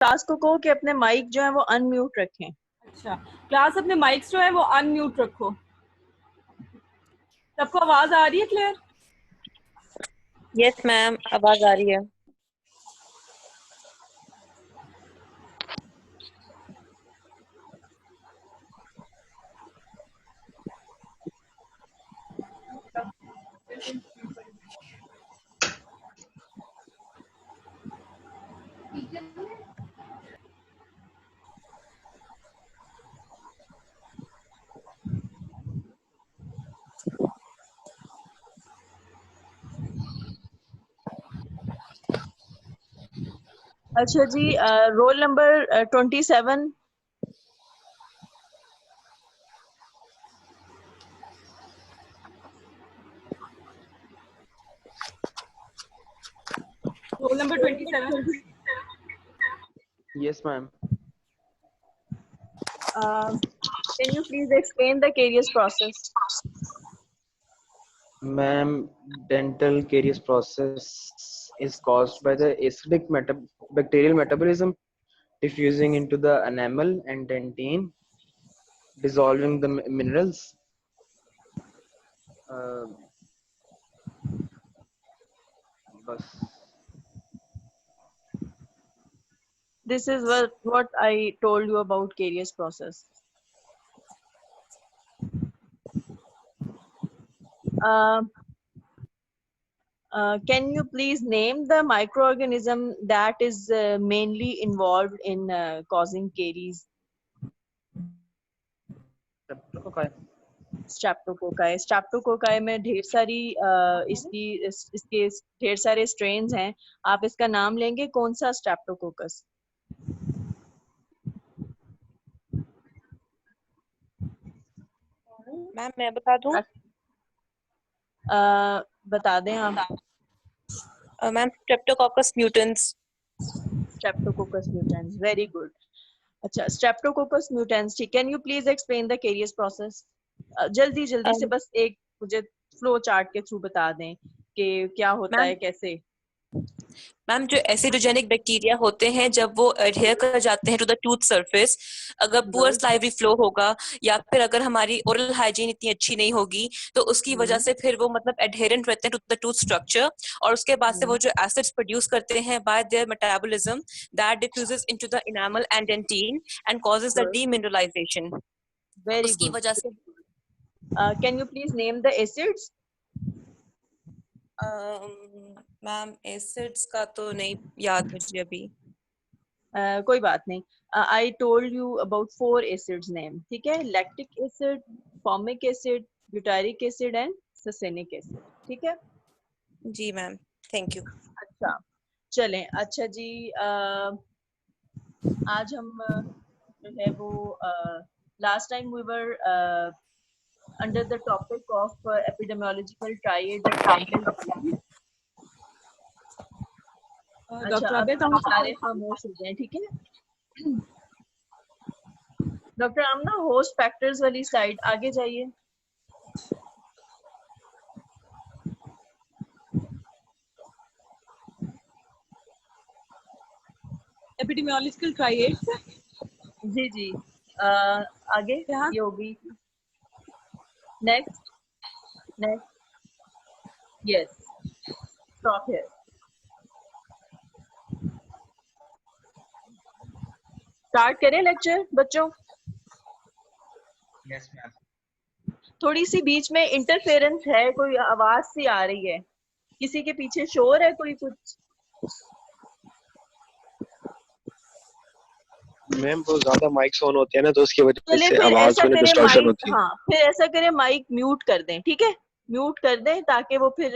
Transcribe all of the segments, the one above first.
Class को कहो कि अपने माइक जो है वो अनम्यूट रखें। अच्छा, क्लास अपने माइक्स जो है वो अनम्यूट रखो। सबको आवाज आ रही है क्लियर? यस मैम, आवाज आ रही है। अच्छा जी, roll number 27। Roll number 27। Yes, ma'am. Can you please explain the caries process? Ma'am, dental caries process is caused by the acidic bacterial metabolism diffusing into the enamel and dentine, dissolving the minerals. Uh, bus. This is what I told you about caries process. Can you please name the microorganism that is mainly involved in causing caries? Streptococci. Streptococci में ढेर सारी इसके ढेर सारे strains हैं। आप इसका नाम लेंगे, कौन सा स्ट्रेप्टोकोकस? मैम मैं बता दूं? बता दें आप। Ma'am streptococcus mutans. Streptococcus mutans, very good. अच्छा, स्ट्रेप्टोकोकस म्यूटेंस, ठीक। Can you please explain the carious process? जल्दी जल्दी से बस एक मुझे फ्लो चार्ट के थ्रू बता दें कि क्या होता है, कैसे। मैम जो एसिडोजेनिक बैक्टीरिया होते हैं जब वो एडहेयर कर जाते हैं टू द टूथ सरफेस, अगर पुअर स्लाइवरी फ्लो होगा या फिर अगर हमारी ओरल हाइजीन इतनी अच्छी नहीं होगी तो उसकी वजह से फिर वो मतलब एडहेरेंट रहते हैं टू द टूथ स्ट्रक्चर, और उसके बाद से वो जो एसिड्स प्रोड्यूस करते हैं by their metabolism that diffuses into the enamel and dentin and causes the demineralization. Very उसकी गुड। वजह से can you please name the acids? Ma'am acids का तो नहीं याद मुझे अभी। कोई बात नहीं। I told you about 4 acids name, ठीक है? Lactic acid, formic acid, butyric acid and succinic acid, ठीक है? जी मैम, थैंक यू। अच्छा, चलें। अच्छा जी, आज हम जो है वो last time we were under the topic of epidemiological triad of dental. अच्छा, अब सारे खामोश हो जाएं, ठीक है? डॉक्टर आमना, होस्ट फैक्टर्स वाली स्लाइड आगे जाइए। Epidemiological triads. जी जी, आगे ये होगी। Next next, yes, stop here. Start करें लेक्चर बच्चों? Yes, ma'am. थोड़ी सी बीच में इंटरफेरेंस है, कोई आवाज सी आ रही है, किसी के पीछे शोर है कोई कुछ? मैम बहुत ज्यादा माइक्स ऑन होते हैं ना तो उसकी वजह चलिए से फिर आवाज ऐसा में करें, डिस्टॉर्शन माइक, होती है। हाँ फिर ऐसा करें, माइक म्यूट कर दें, ठीक है? म्यूट कर दें ताकि वो फिर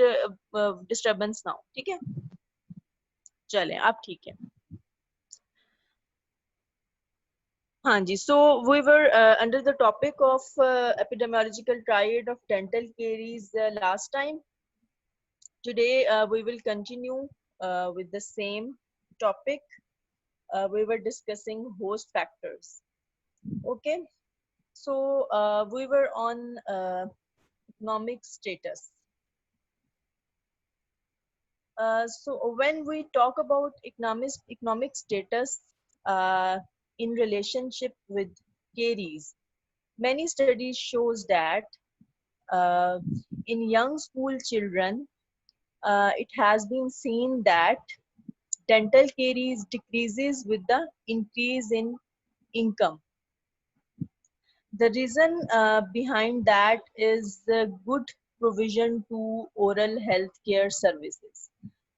डिस्टरबेंस ना हो, ठीक है? चलें, अब ठीक है। हाँ जी, so we were under the topic of epidemiological triad of dental caries last time. Today we will continue with the same topic. We were discussing host factors. Okay, so we were on economic status. So when we talk about economic status, in relationship with caries. Many studies shows that uh, in young school children, it has been seen that dental caries decreases with the increase in income. The reason behind that is the good provision to oral health care services.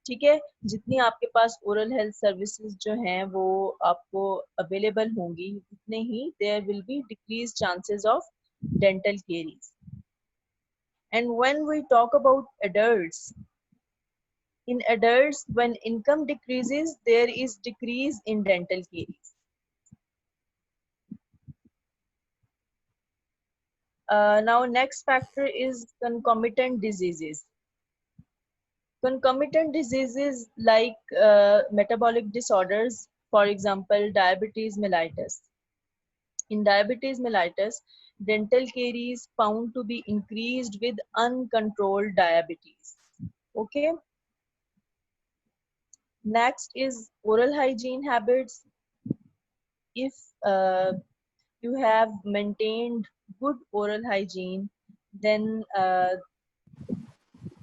ठीक है, जितनी आपके पास oral health services जो हैं वो आपको available होंगी उतने ही there will be decrease chances of dental caries. And when we talk about adults, in adults when income decreases there is decrease in dental caries. Now next factor is concomitant diseases. Concomitant diseases like metabolic disorders, for example, diabetes mellitus. In diabetes mellitus, dental caries found to be increased with uncontrolled diabetes. Okay. Next is oral hygiene habits. If you have maintained good oral hygiene, then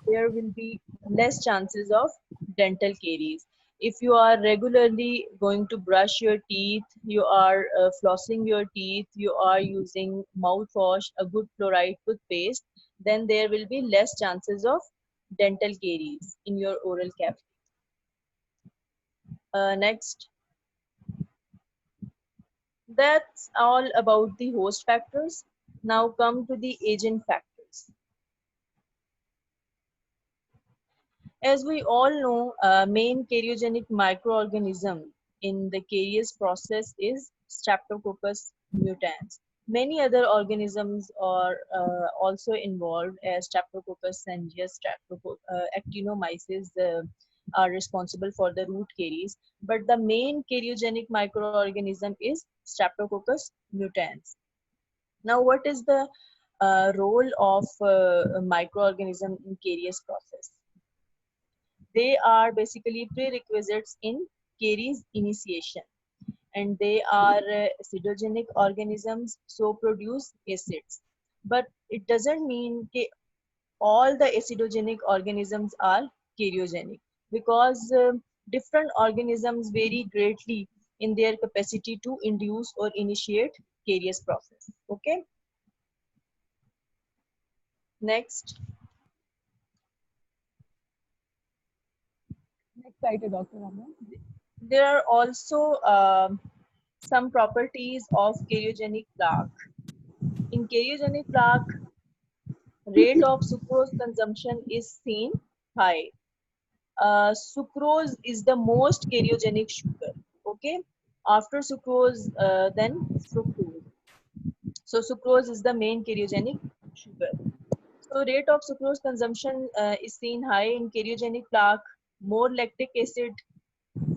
there will be less chances of dental caries. If you are regularly going to brush your teeth, you are flossing your teeth, you are using mouthwash, a good fluoride toothpaste, then there will be less chances of dental caries in your oral cavity. Next, that's all about the host factors. Now come to the agent factors. As we all know, main cariogenic microorganism in the caries process is Streptococcus mutans. Many other organisms are also involved, as Streptococcus cereus, Actinomyces are responsible for the root caries. But the main cariogenic microorganism is Streptococcus mutans. Now, what is the role of a microorganism in caries process? They are basically prerequisites in caries initiation, and they are acidogenic organisms, so produce acids. But it doesn't mean that all the acidogenic organisms are cariogenic, because different organisms vary greatly in their capacity to induce or initiate caries process. Okay. Next. Next slide, Dr. Ramya. There are also some properties of cariogenic plaque. In cariogenic plaque, rate of sucrose consumption is seen high. Sucrose is the most cariogenic sugar. Okay, after sucrose, then fructose. So sucrose is the main cariogenic sugar. So rate of sucrose consumption is seen high in cariogenic plaque. More lactic acid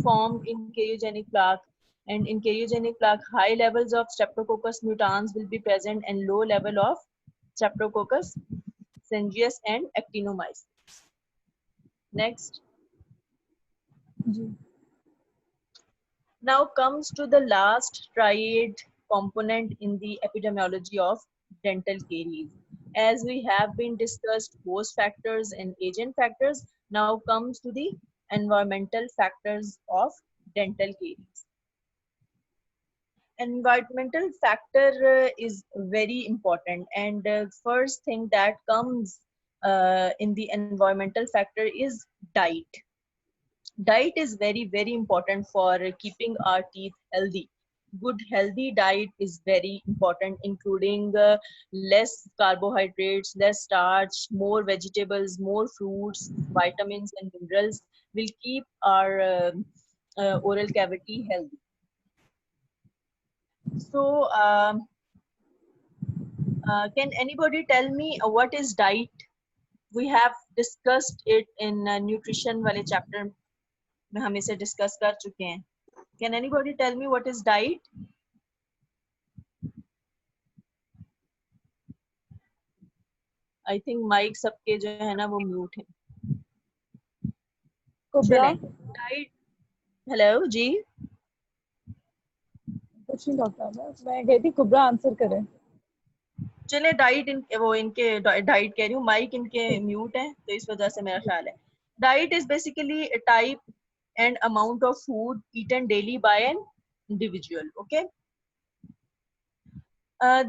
formed in cariogenic plaque, and in cariogenic plaque high levels of Streptococcus mutans will be present and low level of Streptococcus cereus and Actinomyces. Next. Now comes to the last triad component in the epidemiology of dental caries. As we have been discussed host factors and agent factors, now comes to the environmental factors of dental caries. Environmental factor is very important, and first thing that comes in the environmental factor is diet. Diet is very important for keeping our teeth healthy. Good healthy diet is very important, including less carbohydrates, less starch, more vegetables, more fruits, vitamins and minerals will keep our oral cavity healthy. So can anybody tell me what is diet? We have discussed it in nutrition वाले chapter में हम इसे discuss कर चुके हैं. Can anybody tell me what is diet? I think mic सबके जो है ना वो mute है. Kubra. Diet. Hello जी. कुछ नहीं डॉक्टर, मैं गई थी कुबरा आंसर करे। चले डाइट वो इनके डाइट कह रही हूँ, माइक इनके म्यूट है तो इस वजह से मेरा ख्याल है। Diet is basically a type and amount of food eaten daily by an individual. Okay.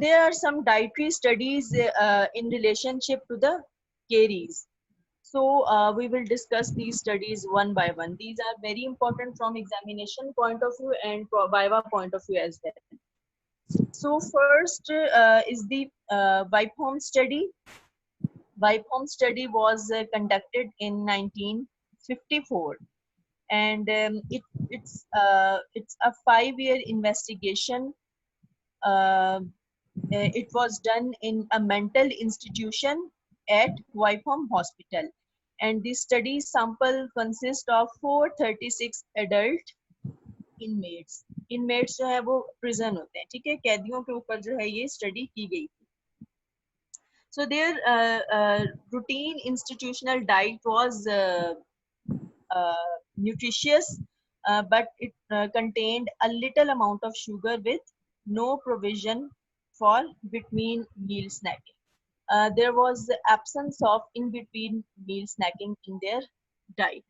There are some dietary studies in relationship to the caries. So we will discuss these studies one by one. These are very important from examination point of view and viva point of view as well. So first is the Whipholm study. Whipholm study was conducted in 1954, and it's a 5-year investigation. It was done in a mental institution at Whipholm Hospital, and the study sample consists of 436 adult inmates. Inmates जो है वो prison होते हैं, ठीक है, कैदियों के ऊपर जो है ये study की गई थी. So their routine institutional diet was nutritious, but it contained a little amount of sugar with no provision for between meal snacking. There was the absence of in between meal snacking in their diet.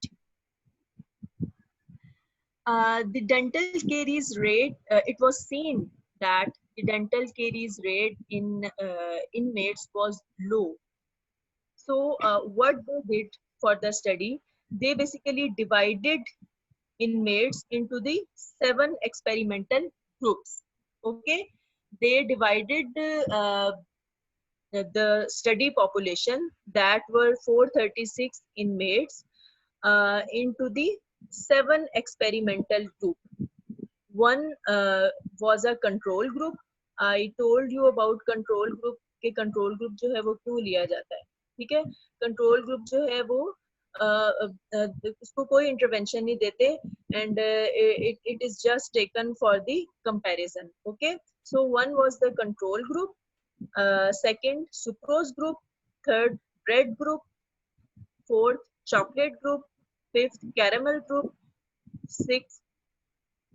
The dental caries rate, it was seen that the dental caries rate in inmates was low. So what they did for the study, they basically divided inmates into the 7 experimental groups. Okay, they divided the study population, that were 436 inmates, into the 7 experimental group. One was a control group. I told you about control group के control group जो है वो क्यों लिया जाता है, ठीक है. control group जो है वो उसको कोई intervention नहीं देते, and it is just taken for the comparison. Okay, so one was the control group, second sucrose group, third bread group, fourth chocolate group, fifth caramel group, sixth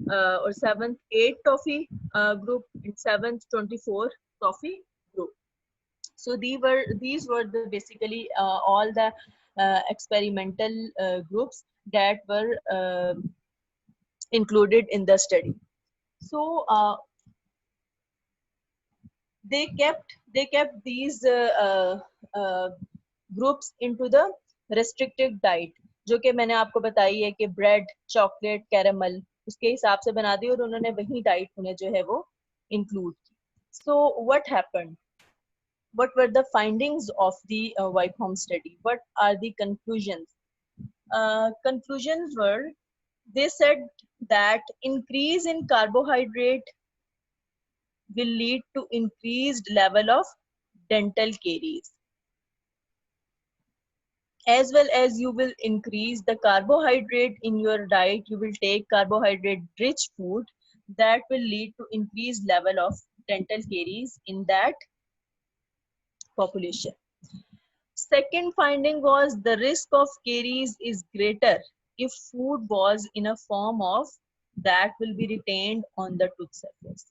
or 7th 8 toffee group, and 7th 24 toffee group. So these were the basically all the experimental groups that were included in the study. So they kept these groups into the restricted diet, जो कि मैंने आपको बताई है कि bread, chocolate, caramel उसके हिसाब से बना दी, और उन्होंने वही डाइट उन्हें जो है वो इंक्लूड की. So what happened? What were the findings of the Whipholm study? What are the conclusions? Conclusions were, they said that increase in carbohydrate will lead to increased level of dental caries. As well as you will increase the carbohydrate in your diet, you will take carbohydrate rich food, that will lead to increased level of dental caries in that population. Second finding was the risk of caries is greater if food was in a form of that will be retained on the tooth surface.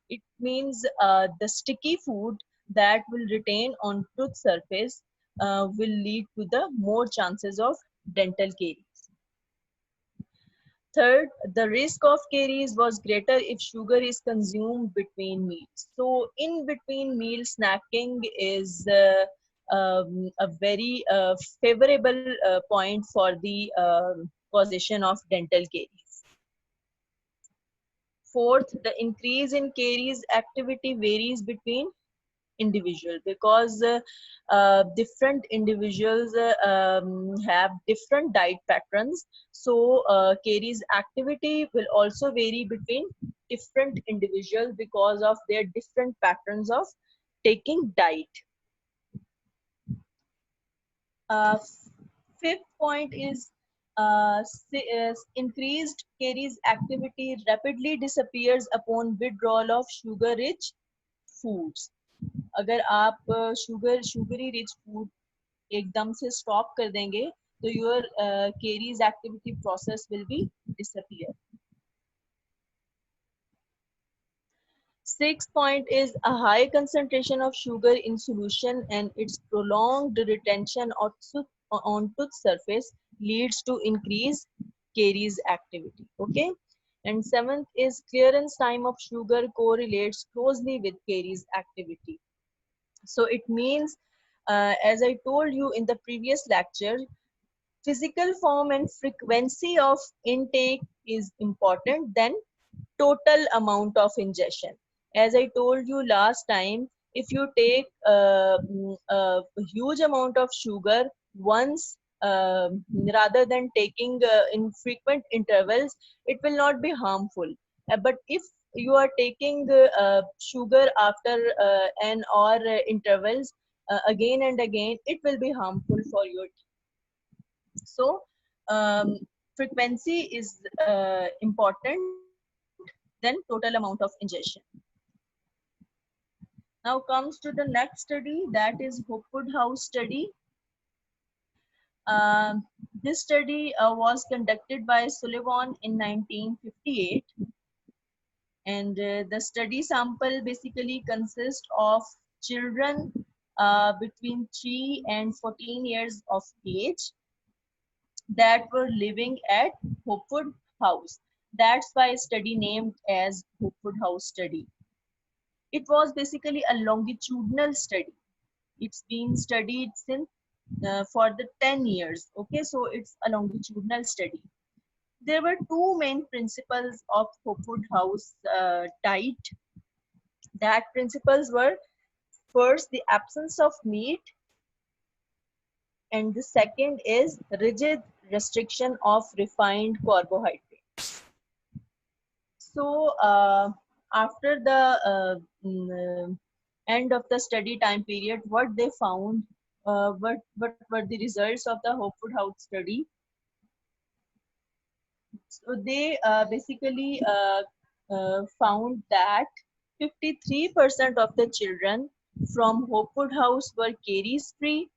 It means the sticky food that will retain on tooth surface will lead to the more chances of dental caries. Third, the risk of caries was greater if sugar is consumed between meals. So in between meal snacking is a very favorable point for the causation of dental caries. Fourth, the increase in caries activity varies between individual, because different individuals have different diet patterns. So caries activity will also vary between different individuals because of their different patterns of taking diet. Fifth point is increased caries activity rapidly disappears upon withdrawal of sugar rich foods. अगर आप sugary rich food एकदम से stop कर देंगे तो your caries activity process will be disappear. Sixth point is a high concentration of sugar in solution and its prolonged retention on tooth surface leads to increased caries activity. Okay. And seventh is clearance time of sugar correlates closely with caries activity. So it means, as I told you in the previous lecture, physical form and frequency of intake is important than total amount of ingestion. As I told you last time, if you take a huge amount of sugar once, rather than taking in frequent intervals, it will not be harmful. But if you are taking sugar after an or intervals again and again, it will be harmful for your teeth. So frequency is important than total amount of ingestion. Now comes to the next study, that is Hopwood House study. This study was conducted by Sullivan in 1958, and the study sample basically consists of children between 3 and 14 years of age that were living at Hopwood House. That's why study named as Hopwood House study. It was basically a longitudinal study. It's been studied since for the 10 years. Okay, so it's a longitudinal study. There were two main principles of Hopwood House diet. That principles were, first, the absence of meat, and the second is rigid restriction of refined carbohydrates. So after the end of the study time period, what they found, what were the results of the Hopwood House study? So they basically found that 53% of the children from Hopwood House were caries free,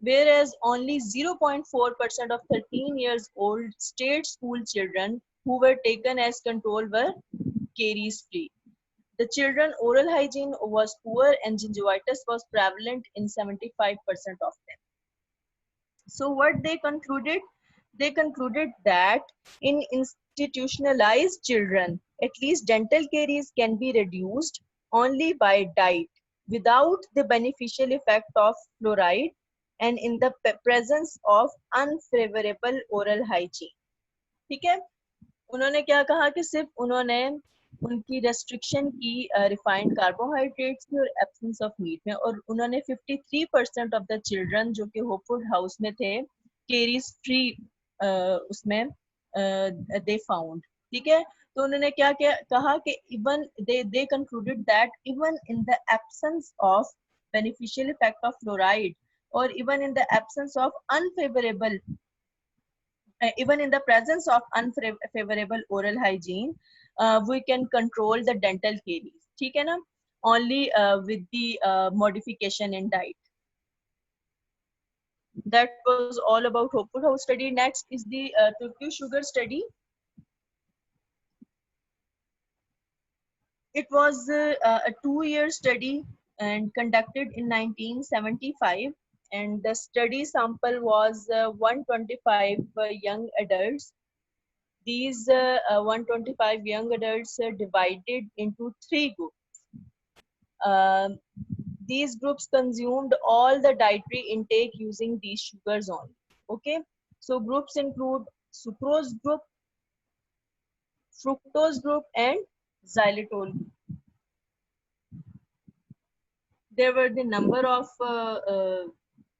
whereas only 0.4% of 13 years old state school children who were taken as control were caries free. The children oral hygiene was poor and gingivitis was prevalent in 75% of them. So what they concluded? They concluded that in institutionalized children, at least dental caries can be reduced only by diet without the beneficial effect of fluoride and in the presence of unfavorable oral hygiene. ठीक है, उन्होंने क्या कहा कि सिर्फ उन्होंने उनकी restriction की रिफाइंड कार्बोहाइड्रेट्स की और एब्सेंस ऑफ मीट में, और उन्होंने 53% ऑफ द चिल्ड्रन जो कि होपवुड हाउस में थे केरीज फ्री उसमें दे फाउंड. ठीक है, तो उन्होंने क्या क्या कहा कि even they concluded that even in the absence of beneficial effect of fluoride or even in the absence of unfavorable even in the presence of unfavorable oral hygiene, we can control the dental caries. ठीक है ना? Only with the modification in diet. That was all about Hopwood House study. Next is the Turkish sugar study. It was a 2-year study and conducted in 1975. And the study sample was 125 young adults. These 125 young adults are divided into 3 groups. These groups consumed all the dietary intake using these sugars only. Okay, so groups include sucrose group, fructose group, and xylitol group. There were the number of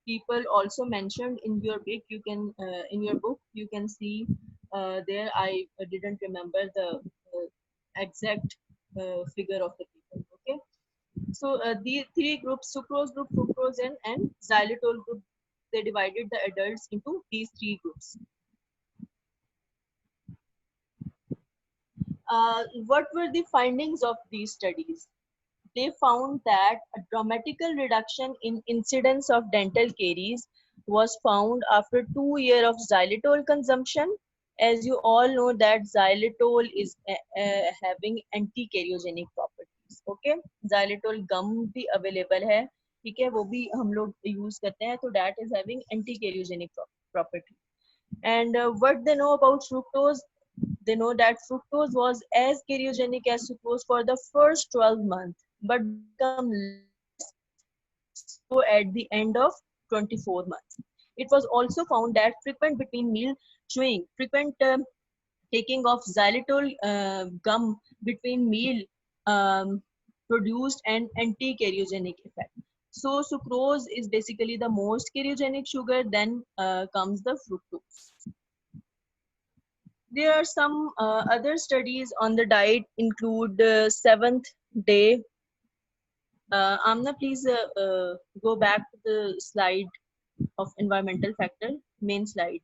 people also mentioned in your book. You can in your book you can see there. I didn't remember the exact figure of the people. Okay, so the 3 groups, sucrose group, fructose and xylitol group, they divided the adults into these 3 groups. What were the findings of these studies? They found that a dramatical reduction in incidence of dental caries was found after 2 years of xylitol consumption. As you all know that xylitol is having anti-cariogenic properties. Okay xylitol gum भी available है, ठीक है, वो भी हम लोग use करते हैं, तो that is having anti carcinogenic property. And what they know about fructose, they know that fructose was as carcinogenic as sucrose for the first 12 months, but become less so at the end of 24 months. It was also found that frequent between meal chewing, frequent taking of xylitol gum between meal produced an anti-carcinogenic effect. So sucrose is basically the most carcinogenic sugar, then comes the fructose. There are some other studies on the diet include seventh day. Amna, please go back to the slide of environmental factor, main slide.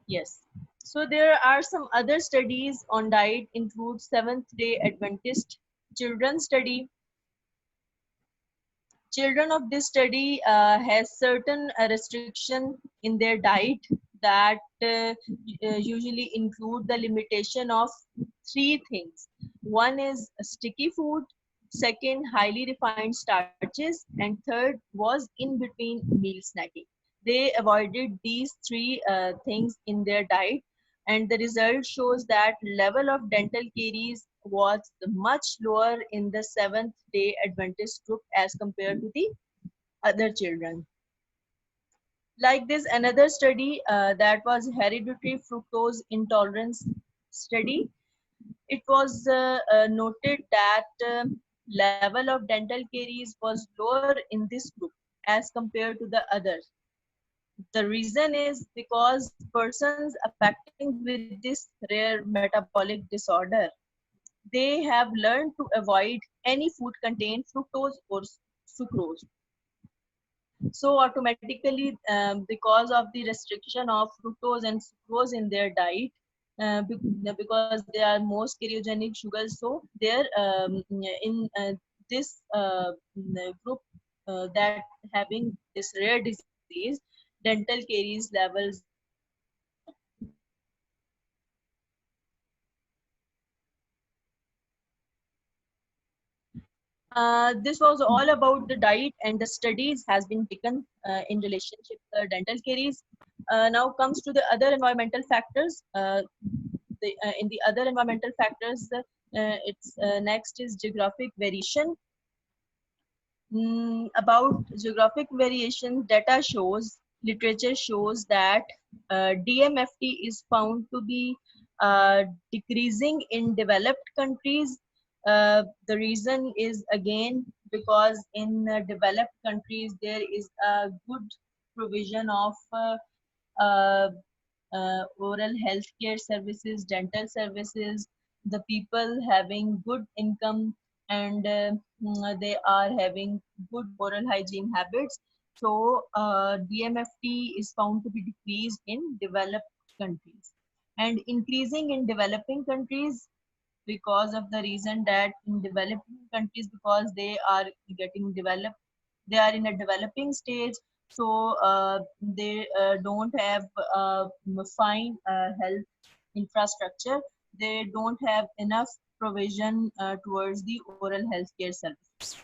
Yes. So there are some other studies on diet include Seventh Day Adventist children study. Children of this study has certain restriction in their diet that usually include the limitation of three things. One is sticky food, second highly refined starches, and third was in between meal snacking. They avoided these three things in their diet, and the result shows that level of dental caries was much lower in the Seventh Day Adventist group as compared to the other children. Like this, another study that was hereditary fructose intolerance study. It was noted that level of dental caries was lower in this group as compared to the others. The reason is because persons affecting with this rare metabolic disorder, they have learned to avoid any food contain fructose or sucrose. So automatically, because of the restriction of fructose and sucrose in their diet, because they are most carcinogenic sugars, so they're in this group that having this rare disease, dental caries levels. This was all about the diet, and the studies has been taken in relationship to dental caries. Now comes to the other environmental factors. In the other environmental factors, it's next is geographic variation. About geographic variation, data shows, literature shows that DMFT is found to be decreasing in developed countries. The reason is again because in developed countries there is a good provision of oral health care services, dental services, the people having good income, and they are having good oral hygiene habits. So DMFT is found to be decreased in developed countries and increasing in developing countries because of the reason that in developing countries, because they are getting developed, they are in a developing stage, so they don't have fine health infrastructure, they don't have enough provision towards the oral health care services.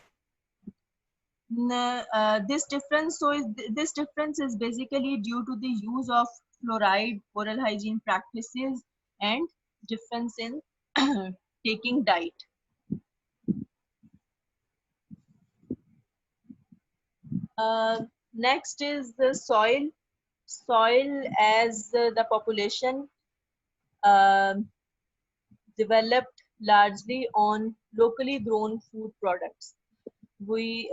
This difference, this difference is basically due to the use of fluoride oral hygiene practices and difference in taking diet. Next is the soil. Soil as the population developed largely on locally grown food products. We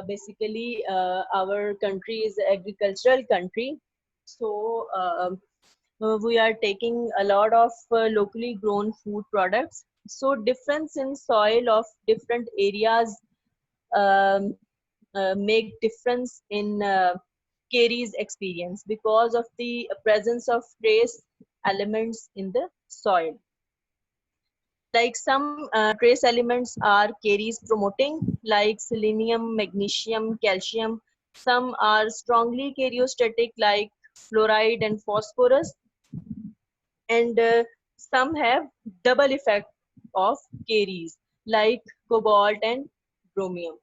basically our country is an agricultural country, so we are taking a lot of locally grown food products. So difference in soil of different areas make difference in caries experience because of the presence of trace elements in the soil. Like some trace elements are caries promoting, like selenium, magnesium, calcium. Some are strongly karyostatic like fluoride and phosphorus, and some have double effect of caries like cobalt and chromium.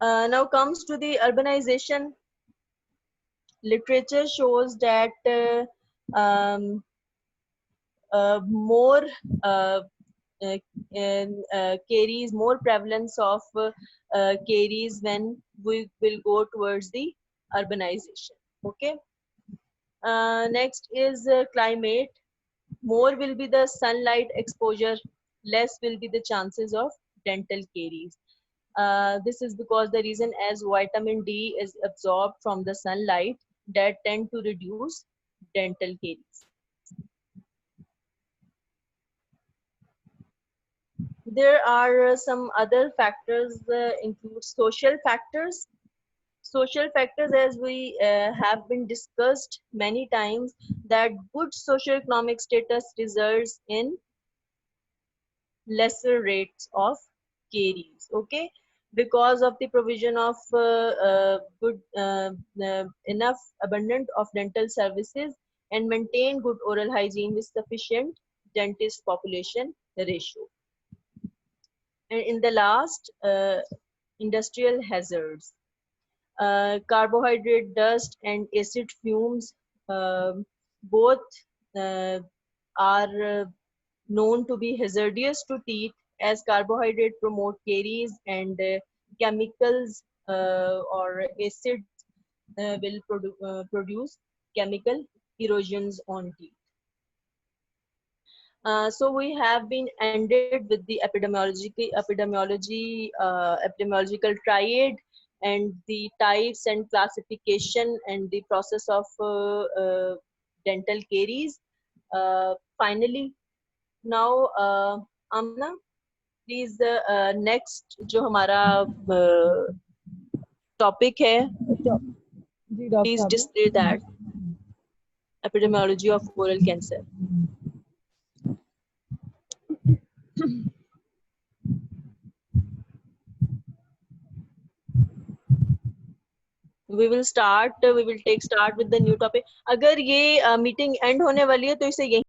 Now comes to the urbanization. Literature shows that more caries, more prevalence of caries when we will go towards the urbanization. Okay. Next is climate. More will be the sunlight exposure, less will be the chances of dental caries. This is because the reason as vitamin D is absorbed from the sunlight that tend to reduce dental caries. There are some other factors, include social factors. Social factors, as we have been discussed many times, that good socioeconomic status results in lesser rates of caries. Okay, because of the provision of good enough abundant of dental services and maintain good oral hygiene with sufficient dentist population ratio. And in the last, industrial hazards. Carbohydrate dust and acid fumes, both are known to be hazardous to teeth, as carbohydrate promote caries, and chemicals or acids will produce chemical erosions on teeth. So we have been ended with the epidemiological triad and the types and classification and the process of dental caries. Finally, now Amna, please next जो हमारा topic है, please display that epidemiology of oral cancer. We will take start with the new topic. अगर ये meeting end होने वाली है तो इसे यहीं